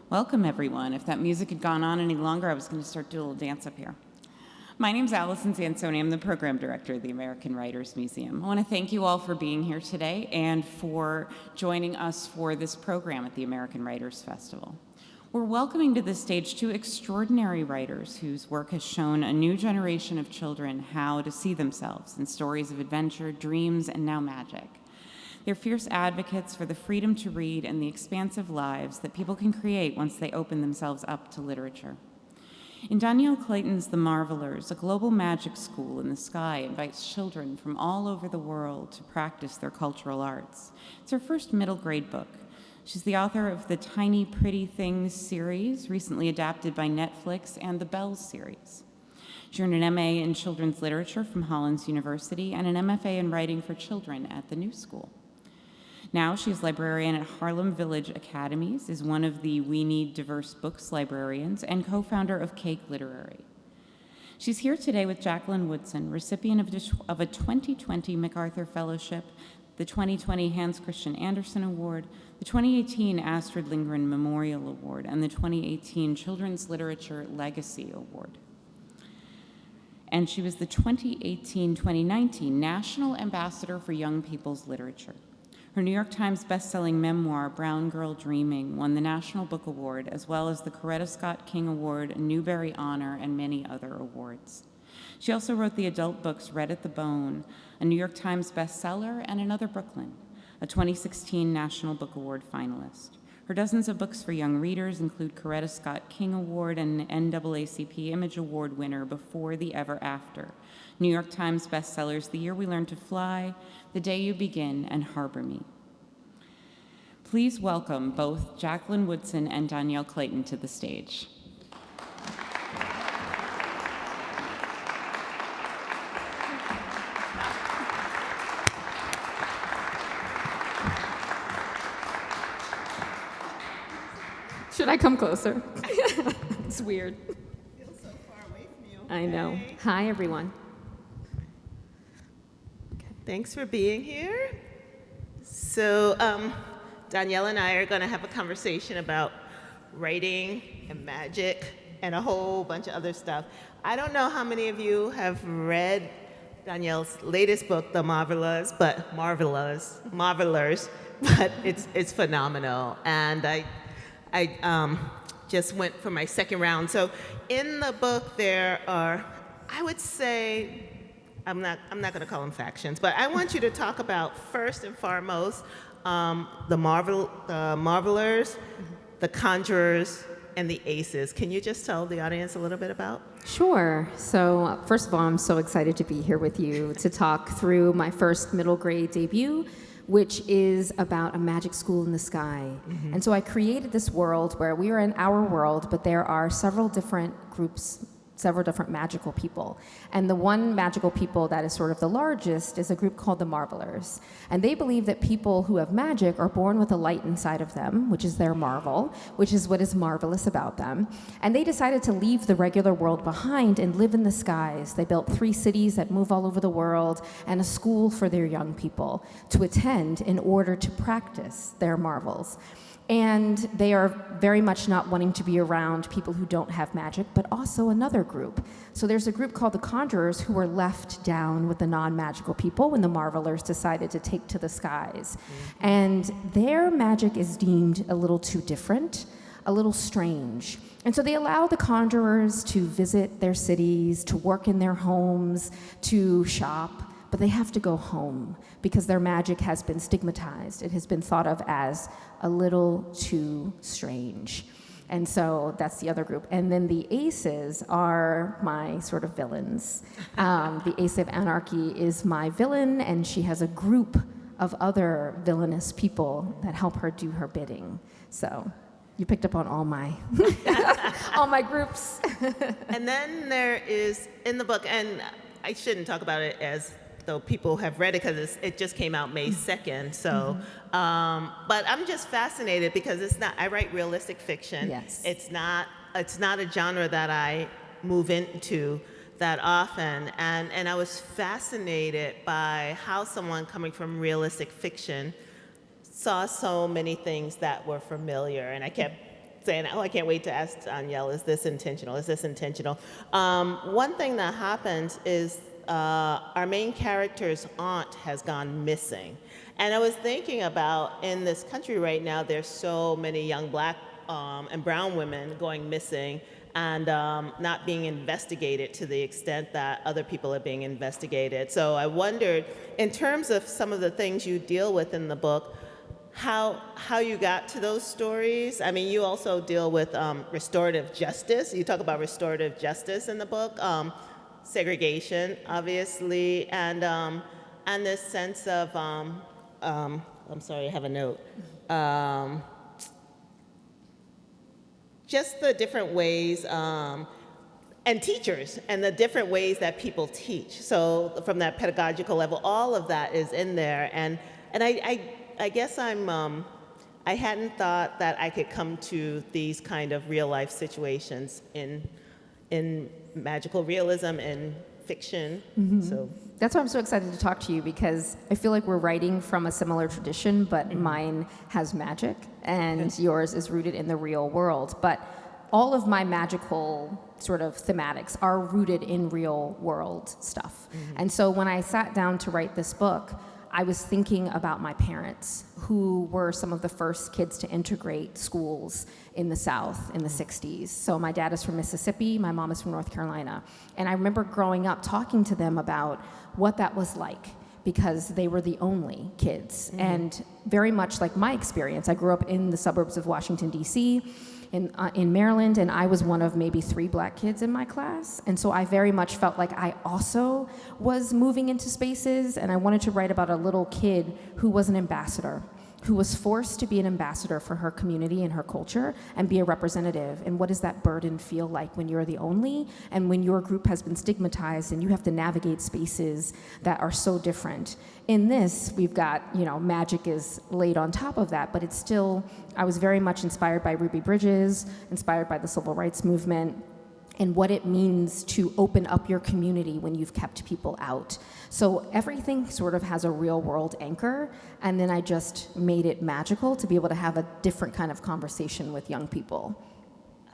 Welcome, everyone. If that music had gone on any longer, I was going to start doing a little dance up here. My name's Allison Sansoni. I'm the program director of the American Writers Museum. I want to thank you all for being here today and for joining us for this program at the American Writers Festival. We're welcoming to the stage two extraordinary writers whose work has shown a new generation of children how to see themselves in stories of adventure, dreams, and now magic. They're fierce advocates for the freedom to read and the expansive lives that people can create once they open themselves up to literature. In Dhonielle Clayton's The Marvellirs, a global magic school in the sky invites children from all over the world to practice their cultural arts. It's her first middle grade book. She's the author of the Tiny Pretty Things series, recently adapted by Netflix, and the Bells series. She earned an MA in Children's Literature from Hollins University and an MFA in Writing for Children at the New School. Now she is librarian at Harlem Village Academies, is one of the We Need Diverse Books librarians, and co-founder of Cake Literary. She's here today with Jacqueline Woodson, recipient of a 2020 MacArthur Fellowship, the 2020 Hans Christian Andersen Award, the 2018 Astrid Lindgren Memorial Award, and the 2018 Children's Literature Legacy Award. And she was the 2018-2019 National Ambassador for Young People's Literature. Her New York Times bestselling memoir, Brown Girl Dreaming, won the National Book Award, as well as the Coretta Scott King Award, Newbery Honor, and many other awards. She also wrote the adult books Red at the Bone, a New York Times bestseller, and Another Brooklyn, a 2016 National Book Award finalist. Her dozens of books for young readers include Coretta Scott King Award and NAACP Image Award winner Before the Ever After, New York Times bestsellers The Year We Learned to Fly, The Day You Begin, and Harbor Me. Please welcome both Jacqueline Woodson and Dhonielle Clayton to the stage. Should I come closer? It's weird. I feel so far away from you. I know. Hey. Hi, everyone. Thanks for being here. So, Dhonielle and I are going to have a conversation about writing and magic and a whole bunch of other stuff. I don't know how many of you have read Dhonielle's latest book, The Marvellirs, but it's phenomenal. And I just went for my second round. So in the book there are, I would say, I'm not going to call them factions, but I want you to talk about first and foremost the Marvellirs, the Conjurors, and the Aces. Can you just tell the audience a little bit about? Sure. So first of all, I'm so excited to be here with you to talk through my first middle grade debut, which is about a magic school in the sky. Mm-hmm. And so I created this world where we are in our world, but there are several different groups, several different magical people. And the one magical people that is sort of the largest is a group called the Marvellirs. And they believe that people who have magic are born with a light inside of them, which is their marvel, which is what is marvelous about them. And they decided to leave the regular world behind and live in the skies. They built 3 cities that move all over the world and a school for their young people to attend in order to practice their marvels. And they are very much not wanting to be around people who don't have magic, but also another group. So there's a group called the Conjurors who were left down with the non-magical people when the Marvellirs decided to take to the skies. Mm-hmm. And their magic is deemed a little too different, a little strange. And so they allow the Conjurors to visit their cities, to work in their homes, to shop, but they have to go home because their magic has been stigmatized. It has been thought of as a little too strange. And so that's the other group. And then the Aces are my sort of villains. The Ace of Anarchy is my villain, and she has a group of other villainous people that help her do her bidding. So you picked up on all my all my groups. And then there is, in the book, and I shouldn't talk about it as though people have read it because it just came out May 2nd. So, but I'm just fascinated because it's not. I write realistic fiction. Yes. It's not a genre that I move into that often, and I was fascinated by how someone coming from realistic fiction saw so many things that were familiar, and I kept saying, oh, I can't wait to ask Dhonielle, is this intentional? Is this intentional? One thing that happens is our main character's aunt has gone missing. And I was thinking about, in this country right now, there's so many young black and brown women going missing and not being investigated to the extent that other people are being investigated. So I wondered, in terms of some of the things you deal with in the book, how you got to those stories. I mean, you also deal with restorative justice. You talk about restorative justice in the book, segregation, obviously, and this sense of, I'm sorry, I have a note. Just the different ways, and teachers, and the different ways that people teach. So from that pedagogical level, all of that is in there. And I guess I hadn't thought that I could come to these kind of real life situations in magical realism and fiction. So That's why I'm so excited to talk to you, because I feel like we're writing from a similar tradition, but mine has magic and yours is rooted in the real world. But all of my magical sort of thematics are rooted in real world stuff. And so when I sat down to write this book, I was thinking about my parents, who were some of the first kids to integrate schools in the South in the 60s. So my dad is from Mississippi, my mom is from North Carolina. And I remember growing up talking to them about what that was like, because they were the only kids. And very much like my experience, I grew up in the suburbs of Washington, D.C., in Maryland, and I was one of maybe 3 black kids in my class. And so I very much felt like I also was moving into spaces, and I wanted to write about a little kid who was an ambassador, who was forced to be an ambassador for her community and her culture and be a representative. And what does that burden feel like when you're the only, and when your group has been stigmatized and you have to navigate spaces that are so different? In this, we've got, magic is laid on top of that, but it's still, I was very much inspired by Ruby Bridges, inspired by the civil rights movement, and what it means to open up your community when you've kept people out. So everything sort of has a real world anchor, and then I just made it magical to be able to have a different kind of conversation with young people.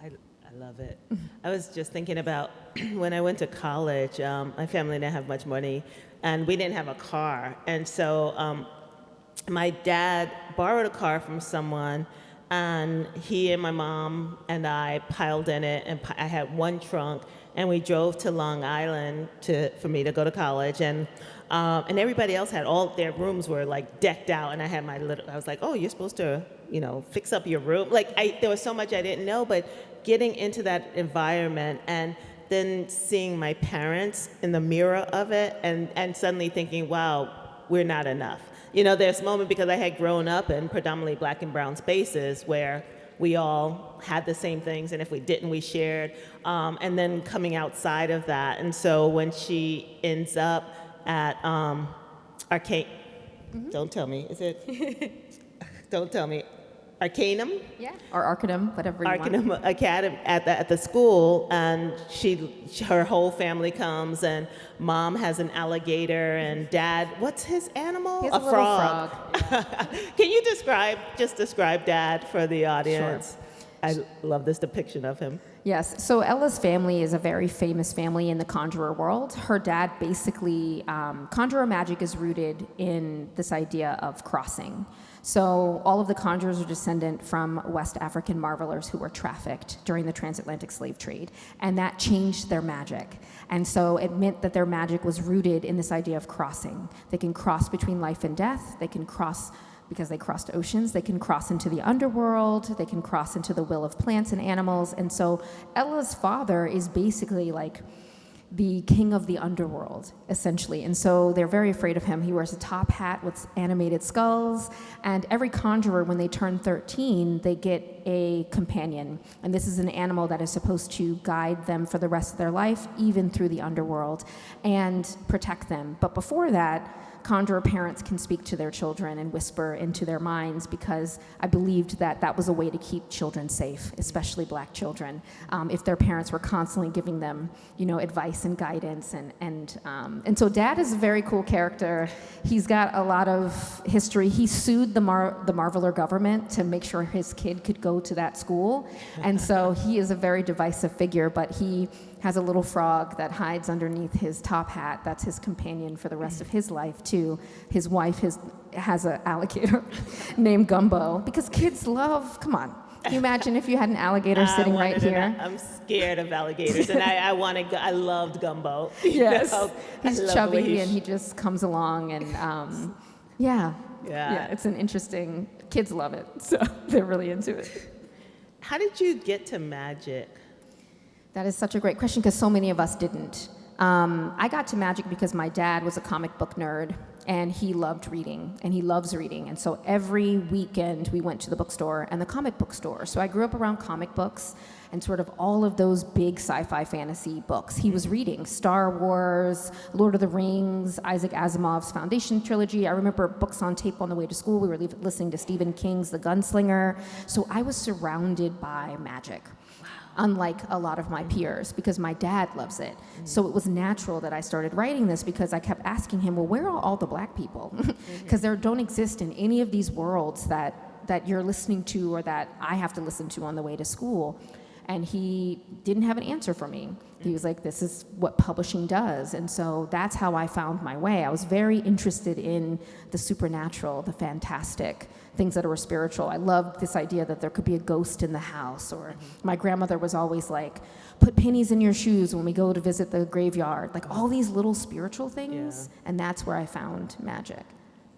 I love it. I was just thinking about when I went to college, my family didn't have much money, and we didn't have a car. And so my dad borrowed a car from someone, and he and my mom and I piled in it, and I had one trunk, and we drove to Long Island for me to go to college, and everybody else had all their rooms were like decked out, and I had I was like, oh, you're supposed to, fix up your room. There was so much I didn't know, but getting into that environment and then seeing my parents in the mirror of it, and suddenly thinking, wow, we're not enough. There's a moment, because I had grown up in predominantly black and brown spaces where we all had the same things, and if we didn't, we shared. And then coming outside of that, and so when she ends up at Arcanum, don't tell me, is it? Don't tell me. Arcanum? Yeah. Or Arcanum, whatever you want. Arcanum Academy at the school, and her whole family comes, and mom has an alligator, and dad, what's his animal? He has a frog. Can you describe dad for the audience? Sure. I love this depiction of him. Yes, so Ella's family is a very famous family in the Conjuror world. Her dad basically, Conjuror magic is rooted in this idea of crossing. So all of the conjurers are descendant from West African marvelers who were trafficked during the transatlantic slave trade, and that changed their magic. And so it meant that their magic was rooted in this idea of crossing. They can cross between life and death, they can cross because they crossed oceans, they can cross into the underworld, they can cross into the will of plants and animals. And so Ella's father is basically like the king of the underworld, essentially. And so they're very afraid of him. He wears a top hat with animated skulls, and every conjurer, when they turn 13, they get a companion. And this is an animal that is supposed to guide them for the rest of their life, even through the underworld, and protect them. But before that, conjurer parents can speak to their children and whisper into their minds, because I believed that that was a way to keep children safe, especially black children, if their parents were constantly giving them, advice and guidance. And so Dad is a very cool character. He's got a lot of history. He sued the Marveller government to make sure his kid could go to that school. And so he is a very divisive figure, but he has a little frog that hides underneath his top hat. That's his companion for the rest of his life, too. His wife has an alligator named Gumbo, because kids love, come on. Can you imagine if you had an alligator sitting right here? I'm scared of alligators, and I loved Gumbo. Yes, he's chubby, and he just comes along, and yeah, it's an interesting, kids love it, so they're really into it. How did you get to magic? That is such a great question, because so many of us didn't. I got to magic because my dad was a comic book nerd, and he loved reading, and he loves reading. And so every weekend we went to the bookstore and the comic book store. So I grew up around comic books and sort of all of those big sci-fi fantasy books. He was reading Star Wars, Lord of the Rings, Isaac Asimov's Foundation trilogy. I remember books on tape on the way to school. We were listening to Stephen King's The Gunslinger. So I was surrounded by magic, unlike a lot of my peers, because my dad loves it. So it was natural that I started writing this, because I kept asking him, well, where are all the black people? Because there don't exist in any of these worlds that you're listening to, or that I have to listen to on the way to school. And he didn't have an answer for me. He was like, this is what publishing does. And so that's how I found my way. I was very interested in the supernatural, the fantastic, things that were spiritual. I loved this idea that there could be a ghost in the house. Or my grandmother was always like, put pennies in your shoes when we go to visit the graveyard. Like all these little spiritual things. Yeah. And that's where I found magic.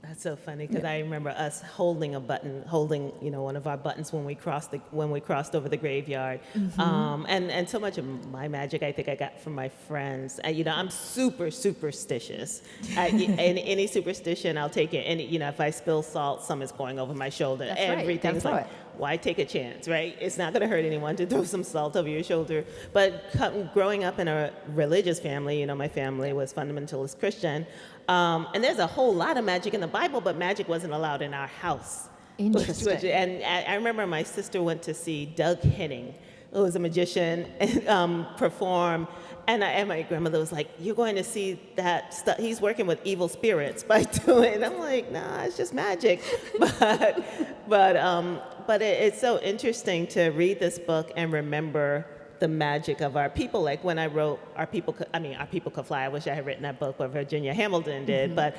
That's so funny, because I remember us holding one of our buttons when we crossed over the graveyard. And so much of my magic I think I got from my friends. I'm super superstitious. In any superstition, I'll take it. And if I spill salt, some is going over my shoulder. That's Everything's right. like, why take a chance, right? It's not going to hurt anyone to throw some salt over your shoulder. But growing up in a religious family, my family was fundamentalist Christian. And there's a whole lot of magic in the Bible, but magic wasn't allowed in our house. Interesting. And I remember my sister went to see Doug Henning, who was a magician, perform. And my grandmother was like, you're going to see that stuff. He's working with evil spirits by doing it. And I'm like, nah, it's just magic. But it's so interesting to read this book and remember the magic of our people. Like when I wrote Our People Could Fly, I wish I had written that book, but Virginia Hamilton did. But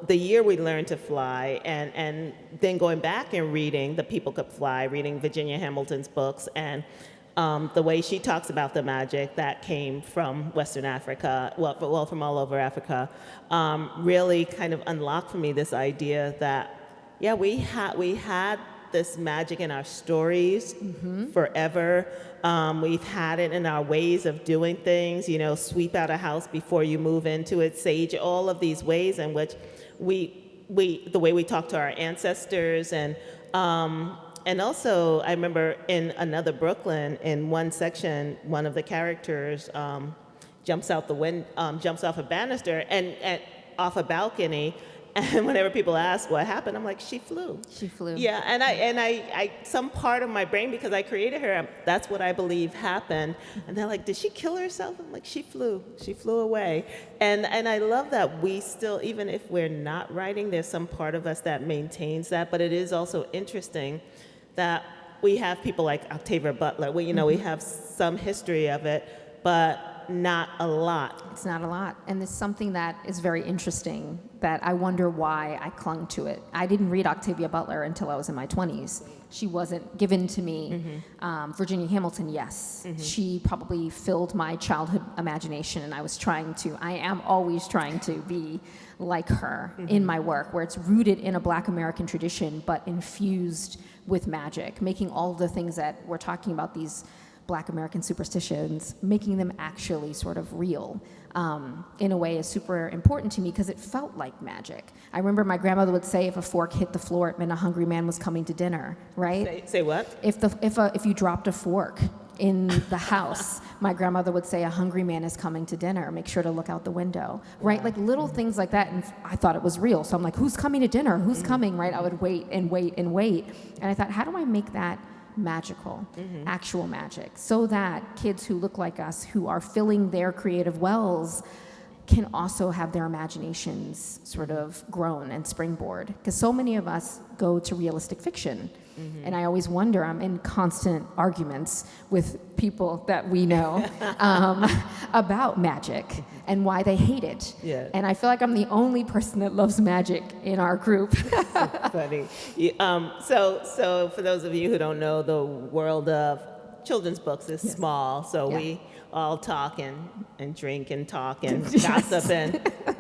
the year we learned to fly, and then going back and reading The People Could Fly, reading Virginia Hamilton's books, and the way she talks about the magic that came from Western Africa, well, from all over Africa, really kind of unlocked for me this idea that, yeah, we had this magic in our stories forever. We've had it in our ways of doing things, sweep out a house before you move into it, sage, all of these ways in which the way we talk to our ancestors. And also, I remember in another Brooklyn, in one section, one of the characters jumps off a banister and off a balcony. And whenever people ask what happened, I'm like, she flew. She flew. Yeah, and I some part of my brain, because I created her, that's what I believe happened. And they're like, did she kill herself? I'm like, she flew away. And I love that we still, even if we're not writing, there's some part of us that maintains that. But it is also interesting that we have people like Octavia Butler. We have some history of it, but not a lot. It's not a lot. And it's something that is very interesting that I wonder why I clung to it. I didn't read Octavia Butler until I was in my 20s. She wasn't given to me. Virginia Hamilton, yes. She probably filled my childhood imagination, and I am always trying to be like her in my work, where it's rooted in a Black American tradition, but infused with magic, making all of the things that we're talking about, these Black American superstitions, making them actually sort of real in a way is super important to me, because it felt like magic. I remember my grandmother would say if a fork hit the floor, it meant a hungry man was coming to dinner, right? Say what? If you dropped a fork in the house, my grandmother would say, a hungry man is coming to dinner. Make sure to look out the window, right? Like little things like that. And I thought it was real. So I'm like, who's coming to dinner? Who's coming, right? I would wait and wait and wait. And I thought, how do I make that magical, actual magic, so that kids who look like us, who are filling their creative wells, can also have their imaginations sort of grown and springboard. Because so many of us go to realistic fiction. And I always wonder, I'm in constant arguments with people that we know about magic and why they hate it. Yeah. And I feel like I'm the only person that loves magic in our group. Funny. So for those of you who don't know, the world of children's books is small, so we all talk and drink and talk and gossip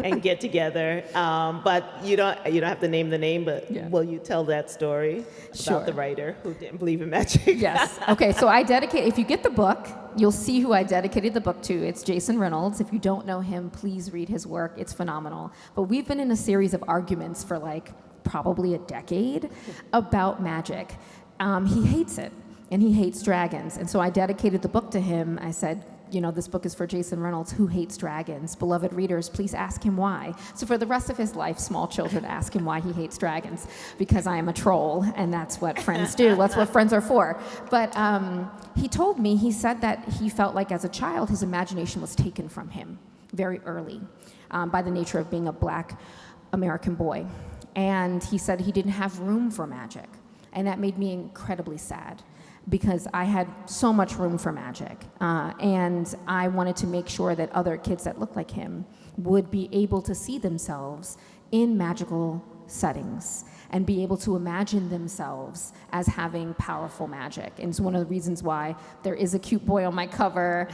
and get together. But you don't have to name the name, but will you tell that story about the writer who didn't believe in magic? Yes. Okay, so if you get the book, you'll see who I dedicated the book to. It's Jason Reynolds. If you don't know him, please read his work. It's phenomenal. But we've been in a series of arguments for probably a decade about magic. He hates it, and he hates dragons. And so I dedicated the book to him. I said, this book is for Jason Reynolds, who hates dragons. Beloved readers, please ask him why. So for the rest of his life, small children ask him why he hates dragons, because I am a troll, and that's what friends do. That's what friends are for. But he said that he felt like as a child, his imagination was taken from him very early by the nature of being a Black American boy. And he said he didn't have room for magic. And that made me incredibly sad, because I had so much room for magic. And I wanted to make sure that other kids that looked like him would be able to see themselves in magical settings and be able to imagine themselves as having powerful magic. And it's one of the reasons why there is a cute boy on my cover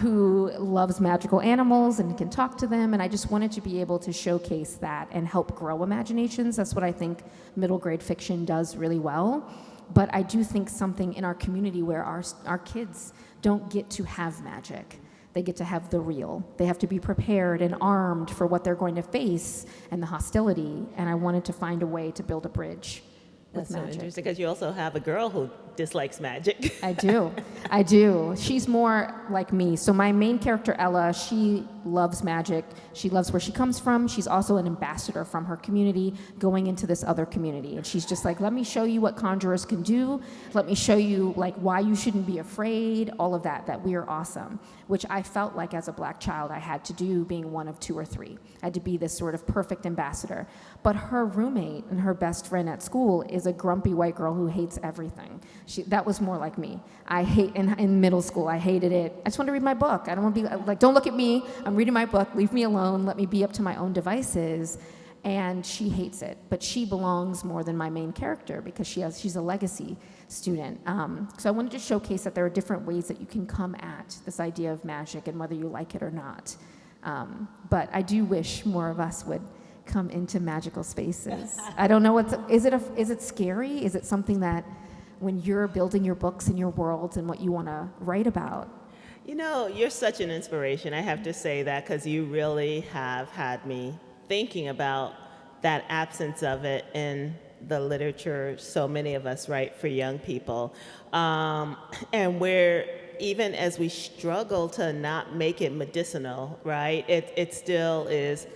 who loves magical animals and can talk to them. And I just wanted to be able to showcase that and help grow imaginations. That's what I think middle grade fiction does really well. But I do think something in our community where our kids don't get to have magic. They get to have the real. They have to be prepared and armed for what they're going to face and the hostility. And I wanted to find a way to build a bridge with That's so magic. interesting, because you also have a girl who dislikes magic. I do. She's more like me. So my main character, Ella, she loves magic. She loves where she comes from. She's also an ambassador from her community going into this other community. And she's just like, let me show you what conjurers can do. Let me show you why you shouldn't be afraid, all of that we are awesome, which I felt like as a Black child I had to do, being one of 2 or 3. I had to be this sort of perfect ambassador. But her roommate and her best friend at school is a grumpy white girl who hates everything. That was more like me. In middle school, I hated it. I just want to read my book. I don't want to be don't look at me. I'm reading my book. Leave me alone. Let me be up to my own devices. And she hates it. But she belongs more than my main character because she's a legacy student. So I wanted to showcase that there are different ways that you can come at this idea of magic and whether you like it or not. But I do wish more of us would come into magical spaces. I don't know is it scary? Is it something that when you're building your books and your worlds and what you want to write about? You're such an inspiration. I have to say that, because you really have had me thinking about that absence of it in the literature so many of us write for young people. And where even as we struggle to not make it medicinal, right, it still is.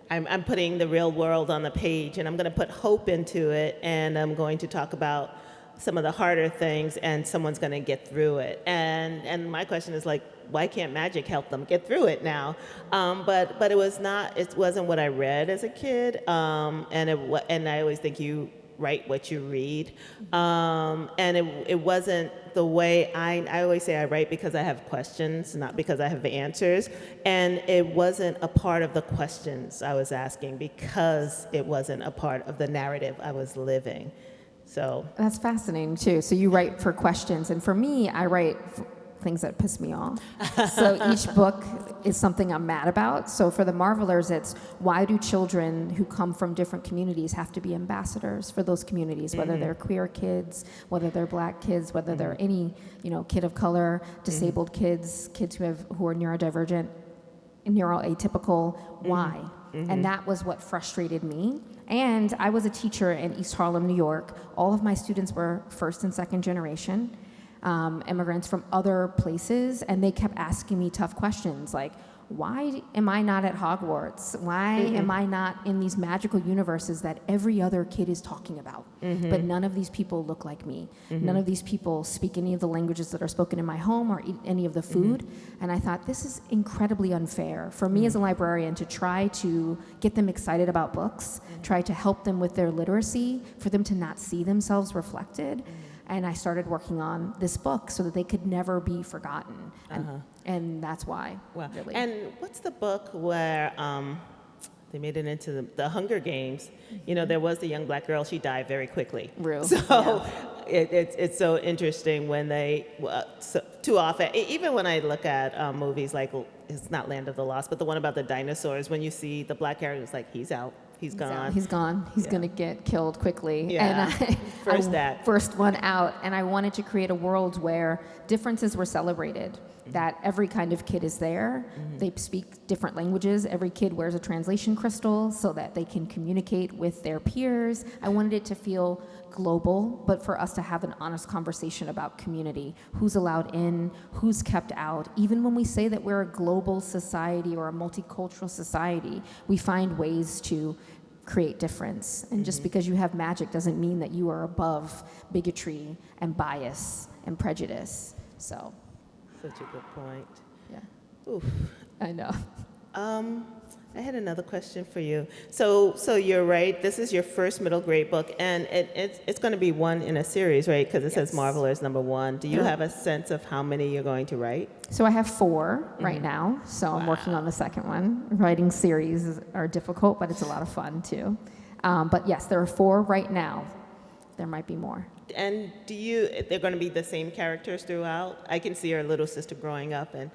I'm putting the real world on the page, and I'm going to put hope into it, and I'm going to talk about some of the harder things, and someone's going to get through it. And my question is why can't magic help them get through it now? But it wasn't what I read as a kid, and I always think you write what you read, and it wasn't the way I always say I write because I have questions, not because I have answers, and it wasn't a part of the questions I was asking because it wasn't a part of the narrative I was living. So that's fascinating too. So you write for questions, and for me, I write things that piss me off. So each book is something I'm mad about. So for the Marvellers, it's why do children who come from different communities have to be ambassadors for those communities, whether they're queer kids, whether they're Black kids, whether they're any kid of color, disabled kids who are neurodivergent, neuroatypical. Why? And that was what frustrated me. And I was a teacher in East Harlem, New York. All of my students were first and second generation. immigrants from other places, and they kept asking me tough questions like, why am I not at Hogwarts? Why am I not in these magical universes that every other kid is talking about? But none of these people look like me. None of these people speak any of the languages that are spoken in my home or eat any of the food. And I thought, this is incredibly unfair for me as a librarian to try to get them excited about books, try to help them with their literacy, for them to not see themselves reflected. And I started working on this book so that they could never be forgotten. And that's why, really. And what's the book where they made it into the Hunger Games? You know, there was the young black girl, she died very quickly. Real. So it's so interesting when they, too often, even when I look at movies like, it's not Land of the Lost, but the one about the dinosaurs, when you see the black character, it's like, he's out. He's gone. He's gone. He's going to get killed quickly. Yeah. And first one out. And I wanted to create a world where differences were celebrated, that every kind of kid is there. They speak different languages. Every kid wears a translation crystal so that they can communicate with their peers. I wanted it to feel global, but for us to have an honest conversation about community. Who's allowed in, who's kept out. Even when we say that we're a global society or a multicultural society, we find ways to create difference. And just because you have magic doesn't mean that you are above bigotry and bias and prejudice. So. Such a good point. Yeah. Oof. I know. I had another question for you. So you're right. This is your first middle grade book, and it's going to be one in a series, right? Because it says Marvelers #1. Do you have a sense of how many you're going to write? So I have 4 right now. So I'm working on the second one. Writing series are difficult, but it's a lot of fun too. But yes, there are 4 right now. There might be more. And they're going to be the same characters throughout? I can see your little sister growing up, and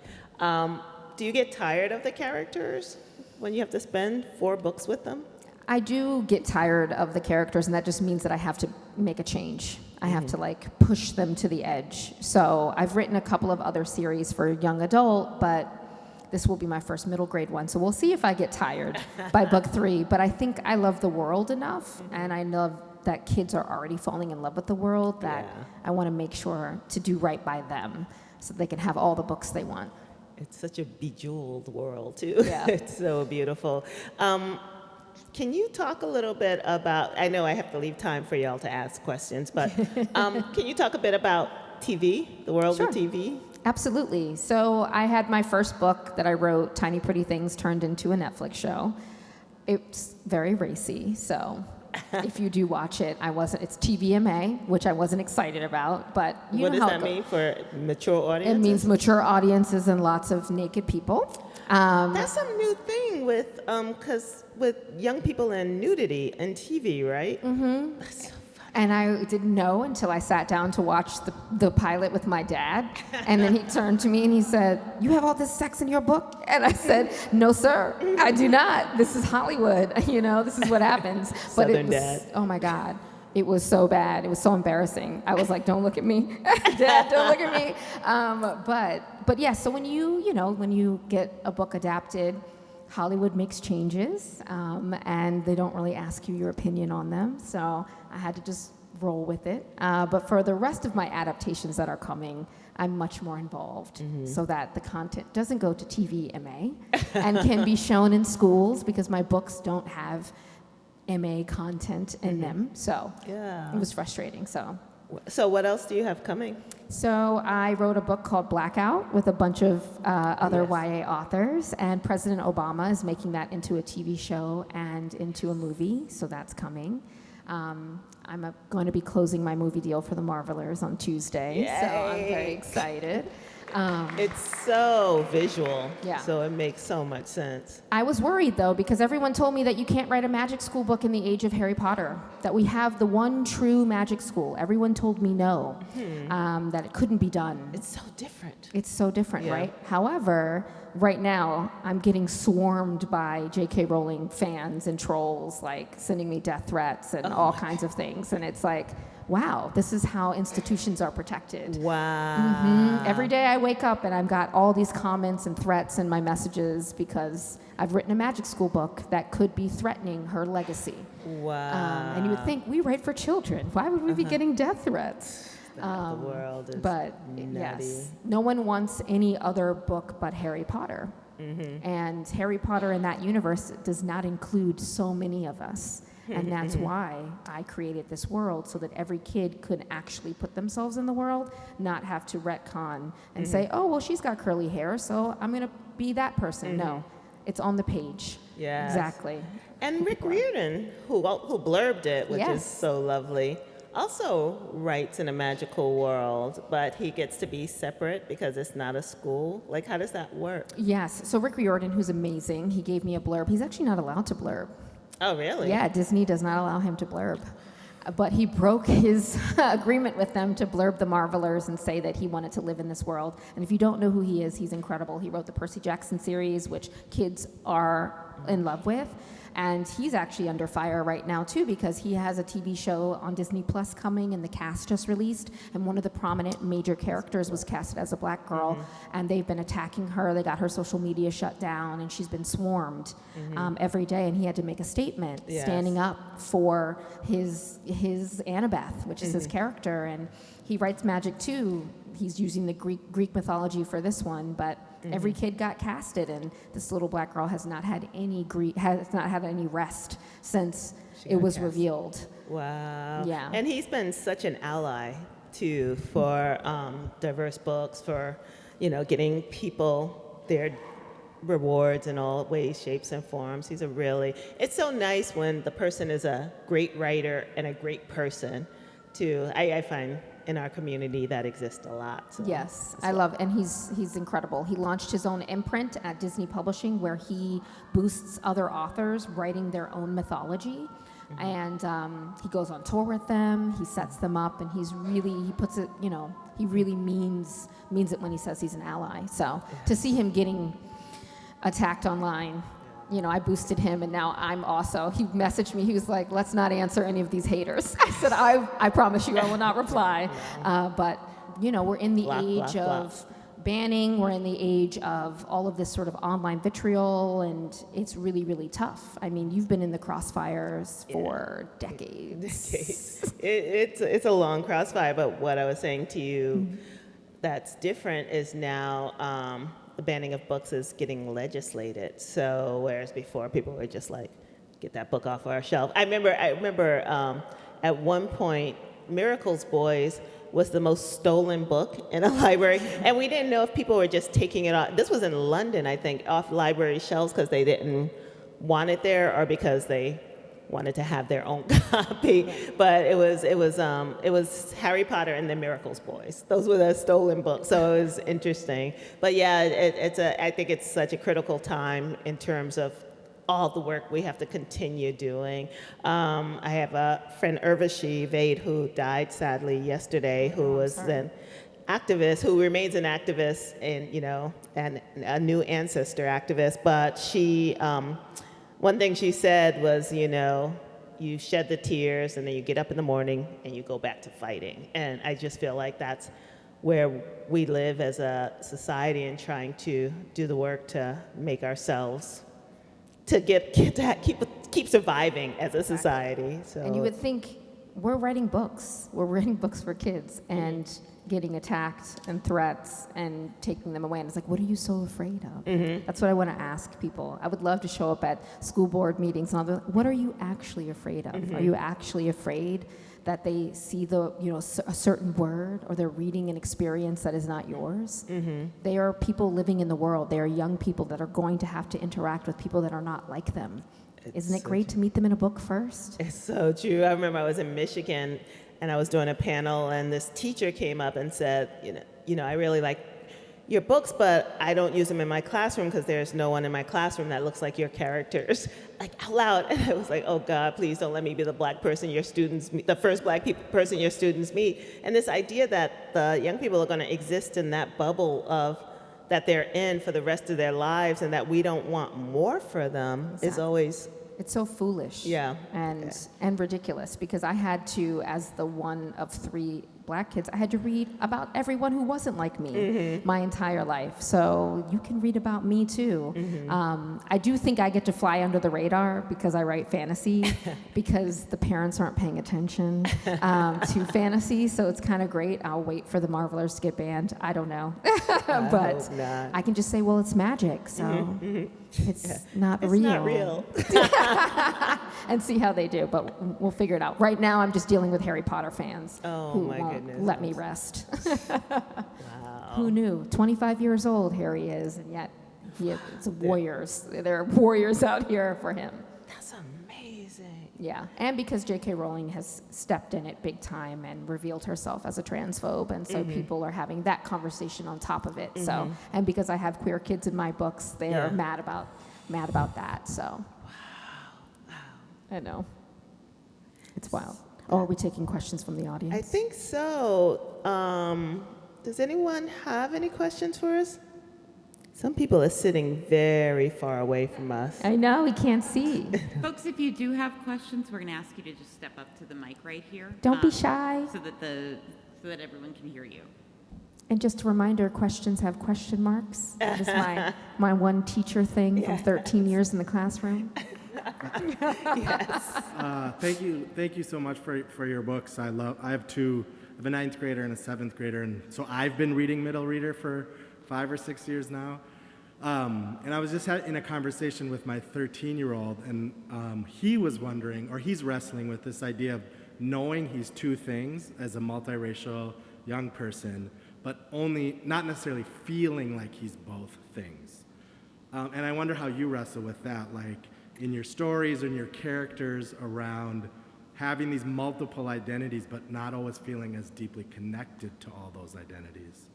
do you get tired of the characters when you have to spend 4 books with them? I do get tired of the characters, and that just means that I have to make a change. I have to push them to the edge. So I've written a couple of other series for young adult, but this will be my first middle grade one. So we'll see if I get tired by book 3. But I think I love the world enough, and I love that kids are already falling in love with the world, that I want to make sure to do right by them so they can have all the books they want. It's such a bejeweled world, too. Yeah. It's so beautiful. Can you talk a little bit about, I know I have to leave time for y'all to ask questions, but can you talk a bit about TV, the world of TV? Absolutely. So I had my first book that I wrote, Tiny Pretty Things, turned into a Netflix show. It's very racy, so if you do watch it, it's TVMA, which I wasn't excited about, but what does that mean for mature audiences? It means mature audiences and lots of naked people. That's some new thing with young people and nudity and TV, right? Mm-hmm. That's so funny. And I didn't know until I sat down to watch the pilot with my dad. And then he turned to me and he said, "You have all this sex in your book?" And I said, "No, sir, I do not. This is Hollywood. This is what happens." But Southern dad. Oh my God. It was so bad. It was so embarrassing. I was like, "Don't look at me, Dad. Don't look at me." But yeah. So when you get a book adapted, Hollywood makes changes, and they don't really ask you your opinion on them. So I had to just roll with it. But for the rest of my adaptations that are coming, I'm much more involved, so that the content doesn't go to TVMA and can be shown in schools, because my books don't have MA content in them. So it was frustrating. So what else do you have coming? So I wrote a book called Blackout with a bunch of other YA authors, and President Obama is making that into a TV show and into a movie, so that's coming. I'm going to be closing my movie deal for the Marvellians on Tuesday, so I'm very excited. It's so visual, Yeah. so it makes so much sense. I was worried, though, because everyone told me that you can't write a magic school book in the age of Harry Potter, that we have the one true magic school. Everyone told me no, that it couldn't be done. It's so different. It's so different, right? However, right now, I'm getting swarmed by J.K. Rowling fans and trolls, sending me death threats and all kinds of things. And it's like, wow, this is how institutions are protected. Wow. Every day I wake up and I've got all these comments and threats in my messages because I've written a magic school book that could be threatening her legacy. Wow. And you would think, we write for children. Why would we be getting death threats? The world is But nutty. yes, no one wants any other book but Harry Potter. And Harry Potter in that universe does not include so many of us. And that's why I created this world, so that every kid could actually put themselves in the world, not have to retcon and say, oh, well, she's got curly hair, so I'm going to be that person. No, it's on the page. Yes. Exactly. And Rick Riordan, who blurbed it, which is so lovely, also writes in a magical world, but he gets to be separate because it's not a school. Like, how does that work? Yes. So Rick Riordan, who's amazing, he gave me a blurb. He's actually not allowed to blurb. Oh, really? Yeah, Disney does not allow him to blurb. But he broke his agreement with them to blurb the Marvellians and say that he wanted to live in this world. And if you don't know who he is, he's incredible. He wrote the Percy Jackson series, which kids are in love with. And he's actually under fire right now, too, because he has a TV show on Disney Plus coming, and the cast just released. And one of the prominent major characters was casted as a black girl, and they've been attacking her. They got her social media shut down, and she's been swarmed every day. And he had to make a statement standing up for his Annabeth, which is his character. And he writes magic, too. He's using the Greek mythology for this one, but every kid got casted, and this little black girl has not had any rest since it was revealed. Wow. Yeah. And he's been such an ally, too, for diverse books, for, getting people their rewards in all ways, shapes, and forms. It's so nice when the person is a great writer and a great person, too. I find in our community that exists a lot. So. Yes, I love, and he's incredible. He launched his own imprint at Disney Publishing, where he boosts other authors writing their own mythology, and he goes on tour with them. He sets them up, and he puts it. He really means it when he says he's an ally. So to see him getting attacked online. I boosted him, and now I'm also. He messaged me. He was like, "Let's not answer any of these haters." I said, "I promise you, I will not reply." But we're in the age of banning. We're in the age of all of this sort of online vitriol, and it's really, really tough. I mean, you've been in the crossfires for decades. It's a long crossfire. But what I was saying to you, that's different, is now. The banning of books is getting legislated. So whereas before people were just like, get that book off our shelf. I remember at one point, Miracle's Boys was the most stolen book in a library, and we didn't know if people were just taking it off. This was in London, I think, off library shelves because they didn't want it there, or because they wanted to have their own copy. But it was Harry Potter and the Miracle's Boys. Those were the stolen books, so it was interesting. But yeah, I think it's such a critical time in terms of all the work we have to continue doing. I have a friend, Urvashi Vade, who died sadly yesterday, who was an activist, who remains an activist, and a new ancestor activist. But she. One thing she said was, you shed the tears and then you get up in the morning and you go back to fighting. And I just feel like that's where we live as a society, and trying to do the work to make ourselves, to keep surviving as a society. So. And you would think we're writing books. We're writing books for kids and getting attacked and threats and taking them away. And it's like, what are you so afraid of? That's what I want to ask people. I would love to show up at school board meetings and all that. What are you actually afraid of? Are you actually afraid that they see a certain word, or they're reading an experience that is not yours? They are people living in the world. They are young people that are going to have to interact with people that are not like them. Isn't it great to meet them in a book first? It's so true. I remember I was in Michigan, and I was doing a panel, and this teacher came up and said, I really like your books, but I don't use them in my classroom because there's no one in my classroom that looks like your characters, like out loud. And I was like, oh God, please don't let me be the black person your students meet, the first black person your students meet. And this idea that the young people are going to exist in that bubble that they're in for the rest of their lives, and that we don't want more for them is always. It's so foolish. And ridiculous, because I had to, as the one of 3 black kids, I had to read about everyone who wasn't like me my entire life. So you can read about me too. I do think I get to fly under the radar because I write fantasy, because the parents aren't paying attention to fantasy. So it's kind of great. I'll wait for the Marvelers to get banned. I don't know. But I can just say, well, it's magic. So it's not real. It's not real. And see how they do. But we'll figure it out. Right now, I'm just dealing with Harry Potter fans who my won't goodness. let me rest. Wow. Who knew? 25 years old, Harry is, and yet it's warriors. There are warriors out here for him. That's amazing. Yeah, and because J.K. Rowling has stepped in it big time and revealed herself as a transphobe, and so people are having that conversation on top of it. So, and because I have queer kids in my books, they are mad about that. So, wow. I know. It's wild. Oh, are we taking questions from the audience? I think so. Does anyone have any questions for us? Some people are sitting very far away from us. I know, we can't see. Folks, if you do have questions, we're going to ask you to just step up to the mic right here. Don't be shy. So that everyone can hear you. And just a reminder, questions have question marks. That is my one teacher thing from 13 years in the classroom. Yes. Thank you so much for your books. I have two. I have a 9th grader and a 7th grader, and so I've been reading Middle Reader for 5 or 6 years now. And I was just in a conversation with my 13-year-old, and he was wondering, or he's wrestling with this idea of knowing he's two things as a multiracial young person, but only not necessarily feeling like he's both things. And I wonder how you wrestle with that, like in your stories and your characters around having these multiple identities, but not always feeling as deeply connected to all those identities.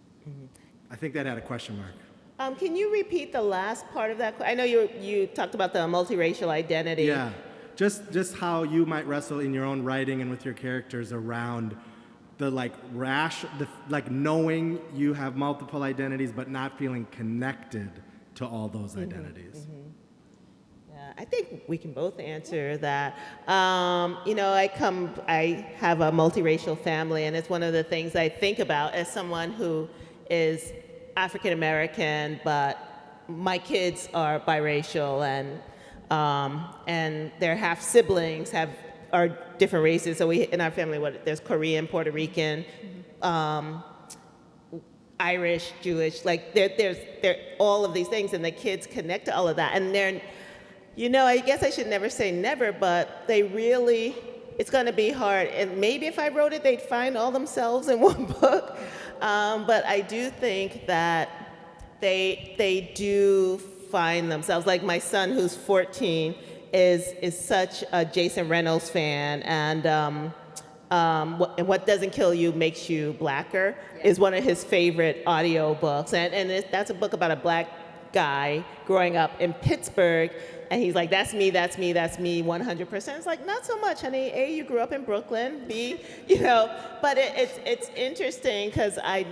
I think that had a question mark. Can you repeat the last part of that? I know you talked about the multiracial identity. Yeah, just how you might wrestle in your own writing and with your characters around the knowing you have multiple identities, but not feeling connected to all those identities. Yeah, I think we can both answer that. I have a multiracial family, and it's one of the things I think about as someone who is African American, but my kids are biracial, and their half siblings are different races. So in our family, there's Korean, Puerto Rican, Irish, Jewish. Like there's all of these things, and the kids connect to all of that. And I guess I should never say never, but it's going to be hard. And maybe if I wrote it, they'd find all themselves in one book. But I do think that they do find themselves. Like my son, who's 14, is such a Jason Reynolds fan, and What Doesn't Kill You Makes You Blacker is one of his favorite audio books, and that's a book about a black guy growing up in Pittsburgh. And he's like, that's me, 100%. It's like, not so much, honey. A, you grew up in Brooklyn. B, but it's interesting because I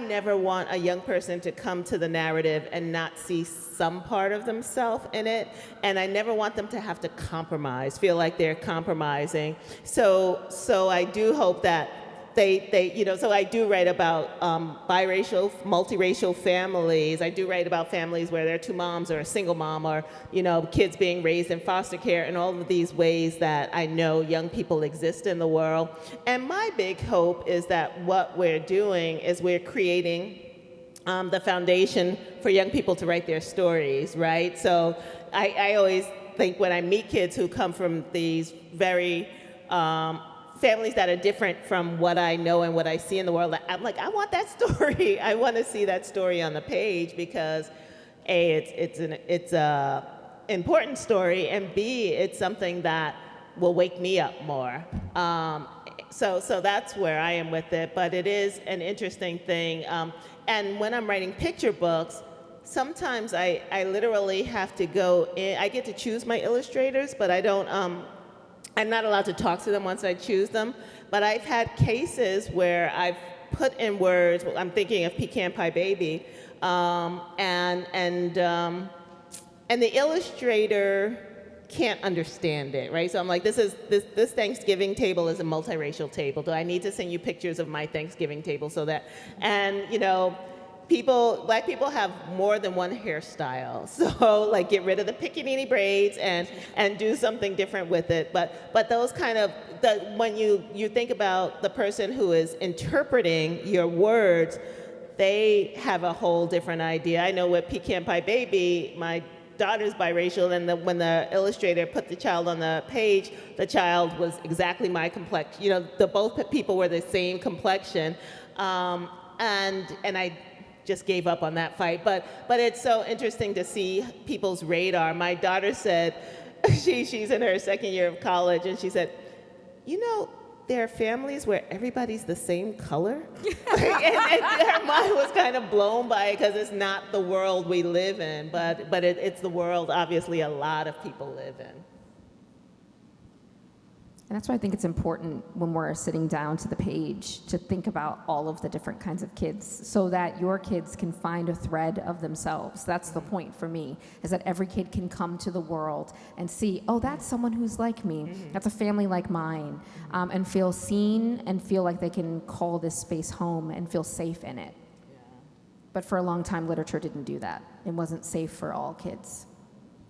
never want a young person to come to the narrative and not see some part of themselves in it. And I never want them to have to compromise, feel like they're compromising. So I do hope that so I do write about biracial, multiracial families. I do write about families where there are two moms or a single mom, or, kids being raised in foster care, and all of these ways that I know young people exist in the world. And my big hope is that what we're doing is we're creating the foundation for young people to write their stories, right? So I always think when I meet kids who come from these very families that are different from what I know and what I see in the world, I'm like, I want that story. I want to see that story on the page because A, it's a important story, and B, it's something that will wake me up more. So that's where I am with it, but it is an interesting thing. And when I'm writing picture books, sometimes I literally have to go in. I get to choose my illustrators, but I'm not allowed to talk to them once I choose them, but I've had cases where I've put in words. I'm thinking of Pecan Pie Baby, and the illustrator can't understand it, right? So I'm like, this Thanksgiving table is a multiracial table. Do I need to send you pictures of my Thanksgiving table so that, and you know, black people have more than one hairstyle. So like get rid of the pickaninny braids and do something different with it. But those kind of, when you think about the person who is interpreting your words, they have a whole different idea. I know with Pecan Pie Baby, my daughter's biracial, and when the illustrator put the child on the page, the child was exactly my complexion. You know, both people were the same complexion, and I just gave up on that fight. But it's so interesting to see people's radar. My daughter said, she's in her second year of college, and she said, you know, there are families where everybody's the same color. and her mind was kind of blown by it because it's not the world we live in, but it's the world, obviously, a lot of people live in. And that's why I think it's important when we're sitting down to the page to think about all of the different kinds of kids so that your kids can find a thread of themselves. That's the point for me, is that every kid can come to the world and see, oh, that's someone who's like me. That's a family like mine, and feel seen and feel like they can call this space home and feel safe in it. Yeah. But for a long time, literature didn't do that. It wasn't safe for all kids.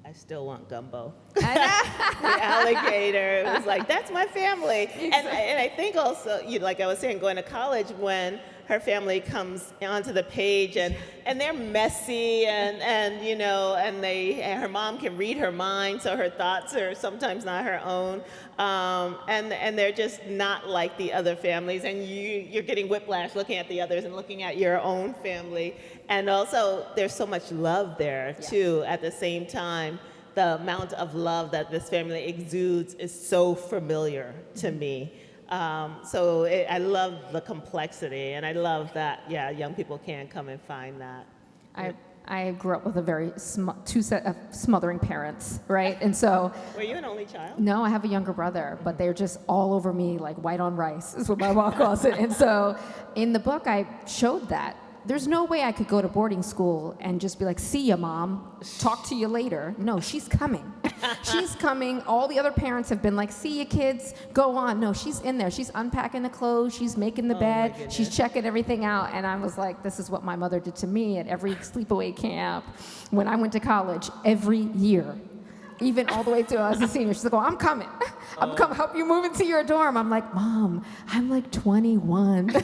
I still want gumbo. The alligator, it was like, that's my family. And I think also, like I was saying, going to college, when her family comes onto the page and they're messy and you know, and her mom can read her mind, so her thoughts are sometimes not her own. And they're just not like the other families, and you're getting whiplash looking at the others and looking at your own family. And also, there's so much love there, too, at the same time. The amount of love that this family exudes is so familiar to me. I love the complexity, and I love that, young people can come and find that. I grew up with a very two set of smothering parents, right? And so... Were you an only child? No, I have a younger brother, but they're just all over me like white on rice, is what my mom calls it. And so in the book, I showed that. There's no way I could go to boarding school and just be like, see ya, Mom, talk to you later. No, she's coming. She's coming. All the other parents have been like, see ya, kids, go on. No, she's in there. She's unpacking the clothes. She's making the bed. She's checking everything out. And I was like, this is what my mother did to me at every sleepaway camp when I went to college every year. Even all the way to as a senior. She's like, oh, I'm coming. I'm coming help you move into your dorm. I'm like, Mom, I'm like 21.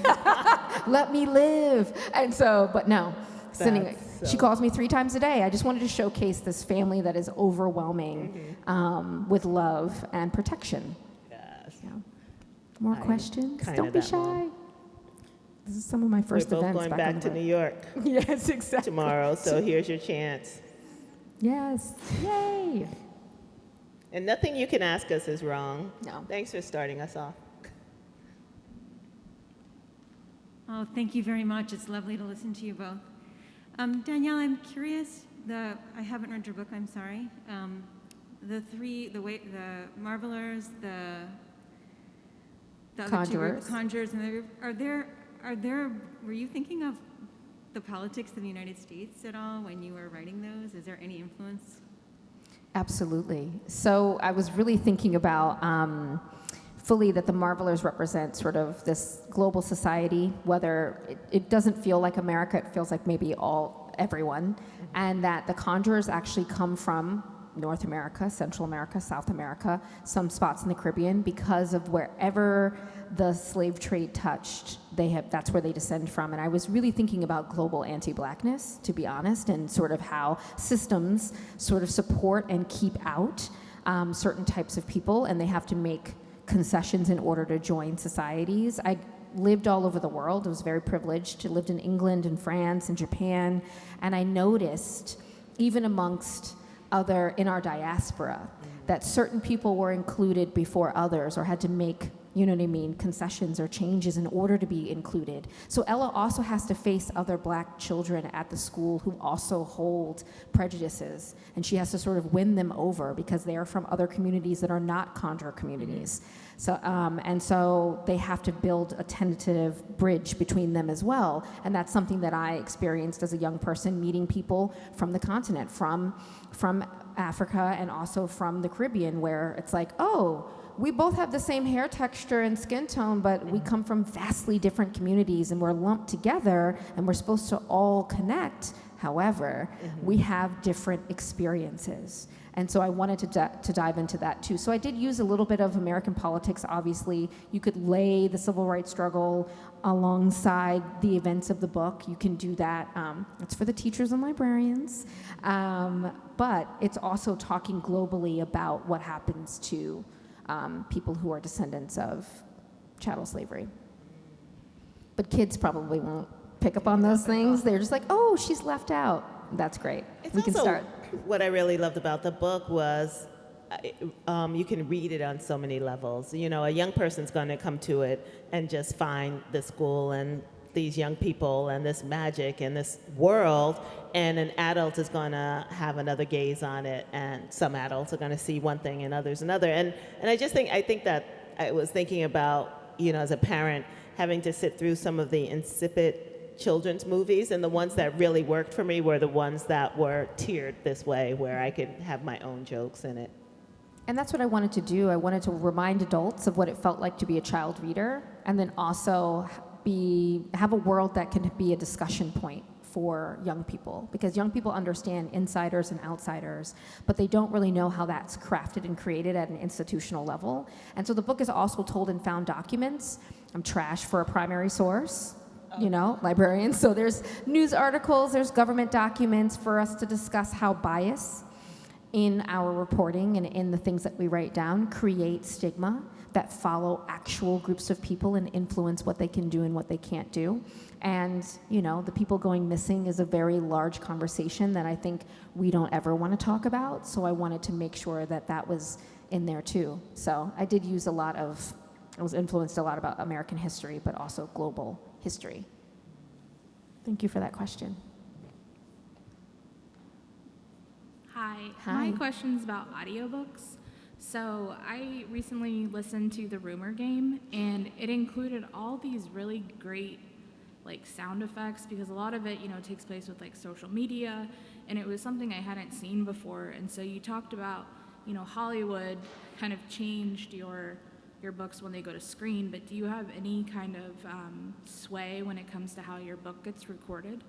Let me live. And so, but no. She calls me 3 times a day. I just wanted to showcase this family that is overwhelming with love and protection. Yes. Yeah. More questions? Don't be shy. Mom. This is some of my first We're both events going back back in to the New York Yes, exactly. tomorrow, so here's your chance. Yes. Yay. And nothing you can ask us is wrong. No. Thanks for starting us off. Oh, thank you very much. It's lovely to listen to you both. Dhonielle, I'm curious. I haven't read your book. I'm sorry. The Marvelers, the Conjurors. Conjurors, and are there? Were you thinking of the politics of the United States at all when you were writing those? Is there any influence? Absolutely. So I was really thinking about fully that the Marvelers represent sort of this global society, whether it doesn't feel like America, it feels like maybe everyone, and that the Conjurors actually come from North America, Central America, South America, some spots in the Caribbean, because of wherever the slave trade touched, that's where they descend from. And I was really thinking about global anti-Blackness, to be honest, and sort of how systems sort of support and keep out certain types of people, and they have to make concessions in order to join societies. I lived all over the world. I was very privileged. I lived in England and France and Japan, and I noticed, even amongst in our diaspora, that certain people were included before others, or had to make you know what I mean, concessions or changes in order to be included. So Ella also has to face other black children at the school who also hold prejudices, and she has to sort of win them over because they are from other communities that are not Conjuror communities. So, and so they have to build a tentative bridge between them as well. And that's something that I experienced as a young person, meeting people from the continent, from Africa and also from the Caribbean, where it's like, oh, we both have the same hair texture and skin tone, but we come from vastly different communities and we're lumped together and we're supposed to all connect. However, we have different experiences. And so I wanted to dive into that too. So I did use a little bit of American politics, obviously. You could lay the civil rights struggle alongside the events of the book. You can do that. It's for the teachers and librarians. But it's also talking globally about what happens to people who are descendants of chattel slavery. But kids probably won't pick up on those things. They're just like, oh, she's left out. That's great. We can start. What I really loved about the book was you can read it on so many levels. You know, a young person's going to come to it and just find the school and these young people and this magic and this world, and an adult is going to have another gaze on it, and some adults are going to see one thing and others another. And I think that I was thinking about, you know, as a parent, having to sit through some of the insipid children's movies, and the ones that really worked for me were the ones that were tiered this way, where I could have my own jokes in it. And that's what I wanted to do. I wanted to remind adults of what it felt like to be a child reader, and then also have a world that can be a discussion point for young people, because young people understand insiders and outsiders, but they don't really know how that's crafted and created at an institutional level. And so the book is also told in found documents. I'm trash for a primary source, you know, librarians. So there's news articles, there's government documents for us to discuss how bias in our reporting and in the things that we write down create stigma that follow actual groups of people and influence what they can do and what they can't do. And, you know, the people going missing is a very large conversation that I think we don't ever want to talk about. So I wanted to make sure that that was in there too. So I did use I was influenced a lot about American history, but also global history. Thank you for that question. Hi. Hi. My question's about audiobooks. So I recently listened to the Rumor Game, and it included all these really great like sound effects, because a lot of it, you know, takes place with like social media, and it was something I hadn't seen before. And so you talked about, you know, Hollywood kind of changed your books when they go to screen, but do you have any kind of sway when it comes to how your book gets recorded?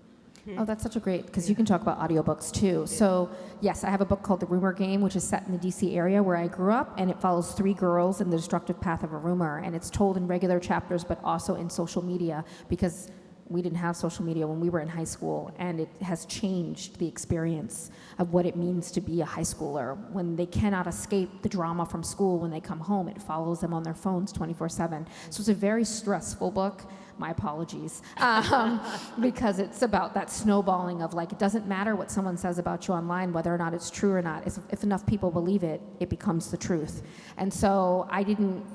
Oh, that's such a great, because you can talk about audiobooks too. So yes, I have a book called The Rumor Game, which is set in the DC area where I grew up, and it follows 3 girls in the destructive path of a rumor, and it's told in regular chapters but also in social media, because we didn't have social media when we were in high school, and it has changed the experience of what it means to be a high schooler. When they cannot escape the drama from school when they come home, it follows them on their phones 24/7. So it's a very stressful book. My apologies. Because it's about that snowballing of like, it doesn't matter what someone says about you online, whether or not it's true or not. If enough people believe it, it becomes the truth. And so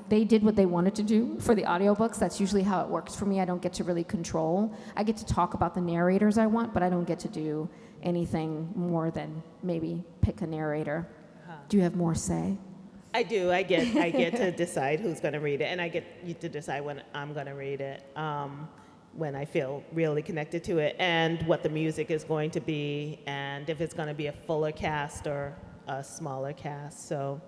they did what they wanted to do for the audiobooks. That's usually how it works for me. I don't get to really control. I get to talk about the narrators I want, but I don't get to do anything more than maybe pick a narrator. Do you have more say? I do. I get to decide who's going to read it, and I get to decide when I'm going to read it, when I feel really connected to it, and what the music is going to be, and if it's going to be a fuller cast or a smaller cast. So,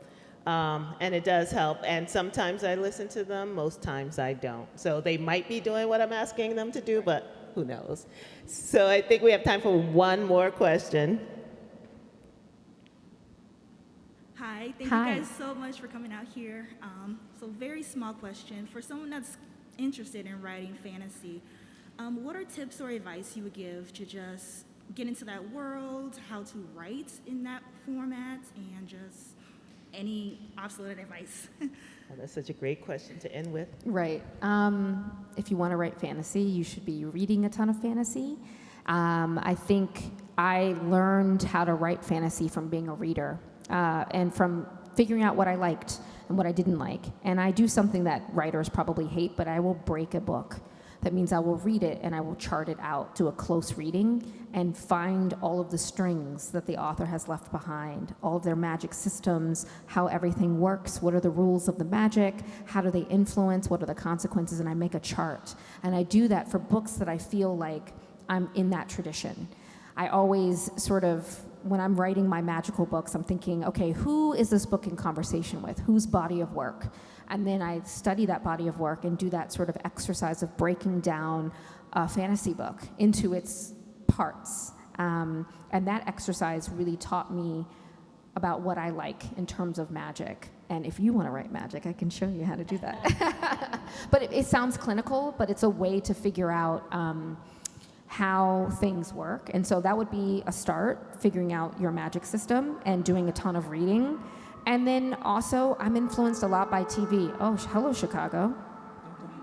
and it does help. And sometimes I listen to them. Most times I don't. So they might be doing what I'm asking them to do, but who knows? So I think we have time for one more question. Hi, thank Hi. you guys so much for coming out here. So very small question. For someone that's interested in writing fantasy, what are tips or advice you would give to just get into that world, how to write in that format, and just any obsolete advice? Well, that's such a great question to end with. Right. If you want to write fantasy, you should be reading a ton of fantasy. I think I learned how to write fantasy from being a reader and from figuring out what I liked. and what I didn't like. And I do something that writers probably hate, but I will break a book. That means I will read it and I will chart it out, do a close reading, and find all of the strings that the author has left behind, all of their magic systems, how everything works, what are the rules of the magic, how do they influence, what are the consequences, and I make a chart. And I do that for books that I feel like I'm in that tradition. I always sort of, when I'm writing my magical books, I'm thinking, okay, who is this book in conversation with? Whose body of work? And then I study that body of work and do that sort of exercise of breaking down a fantasy book into its parts. And that exercise really taught me about what I like in terms of magic. And if you want to write magic, I can show you how to do that. But it sounds clinical, but it's a way to figure out how things work. And so that would be a start, figuring out your magic system and doing a ton of reading. And then also, I'm influenced a lot by TV. Oh, hello, Chicago.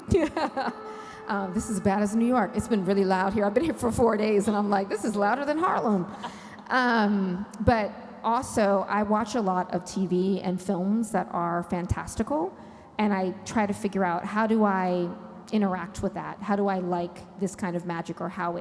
This is as bad as New York. It's been really loud here. I've been here for 4 days, and I'm like, this is louder than Harlem. But also, I watch a lot of TV and films that are fantastical, and I try to figure out, how do I interact with that? How do I like this kind of magic, or how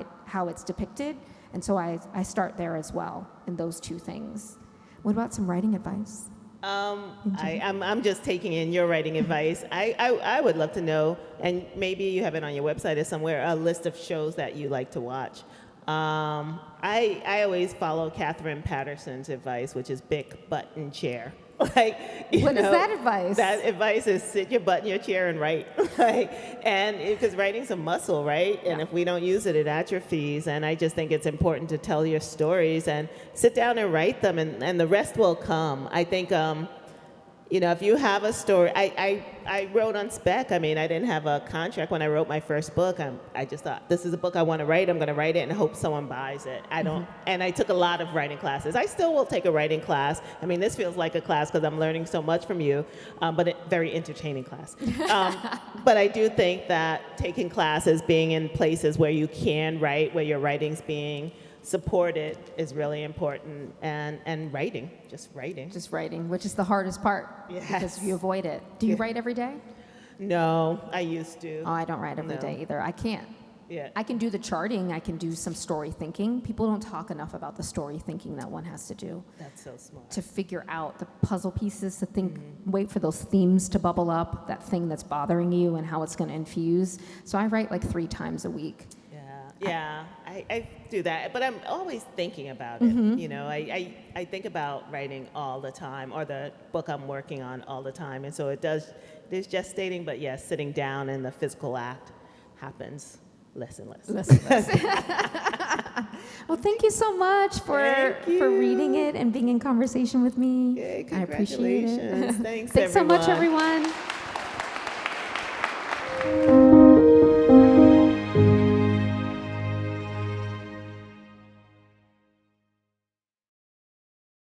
it's depicted? And so I start there as well, in those two things. What about some writing advice? I'm just taking in your writing advice. I would love to know, and maybe you have it on your website or somewhere, a list of shows that you like to watch. I always follow Catherine Patterson's advice, which is big button chair. What is that advice? That advice is sit your butt in your chair and write. And because writing's a muscle, right? And if we don't use it, it atrophies. And I just think it's important to tell your stories and sit down and write them, and the rest will come. I think, if you have a story, I wrote on spec. I mean, I didn't have a contract when I wrote my first book. I just thought, this is a book I want to write. I'm going to write it and hope someone buys it. And I took a lot of writing classes. I still will take a writing class. I mean, this feels like a class because I'm learning so much from you, but a very entertaining class. But I do think that taking classes, being in places where you can write, where your writing's being supported, is really important, and writing, just writing, which is the hardest part. Yes. Because you avoid it. Do you write every day? No, I used to. Oh, I don't write every day either. I can't. Yeah. I can do the charting. I can do some story thinking. People don't talk enough about the story thinking that one has to do. That's so smart. To figure out the puzzle pieces, to think, wait for those themes to bubble up, that thing that's bothering you and how it's going to infuse. So I write like 3 times a week. Yeah, I do that, but I'm always thinking about it. I think about writing all the time, or the book I'm working on all the time, and so it is gestating, but yes, sitting down and the physical act happens less and less. Well, thank you so much for reading it and being in conversation with me. Yay, I appreciate it. Thanks Thanks so much, everyone.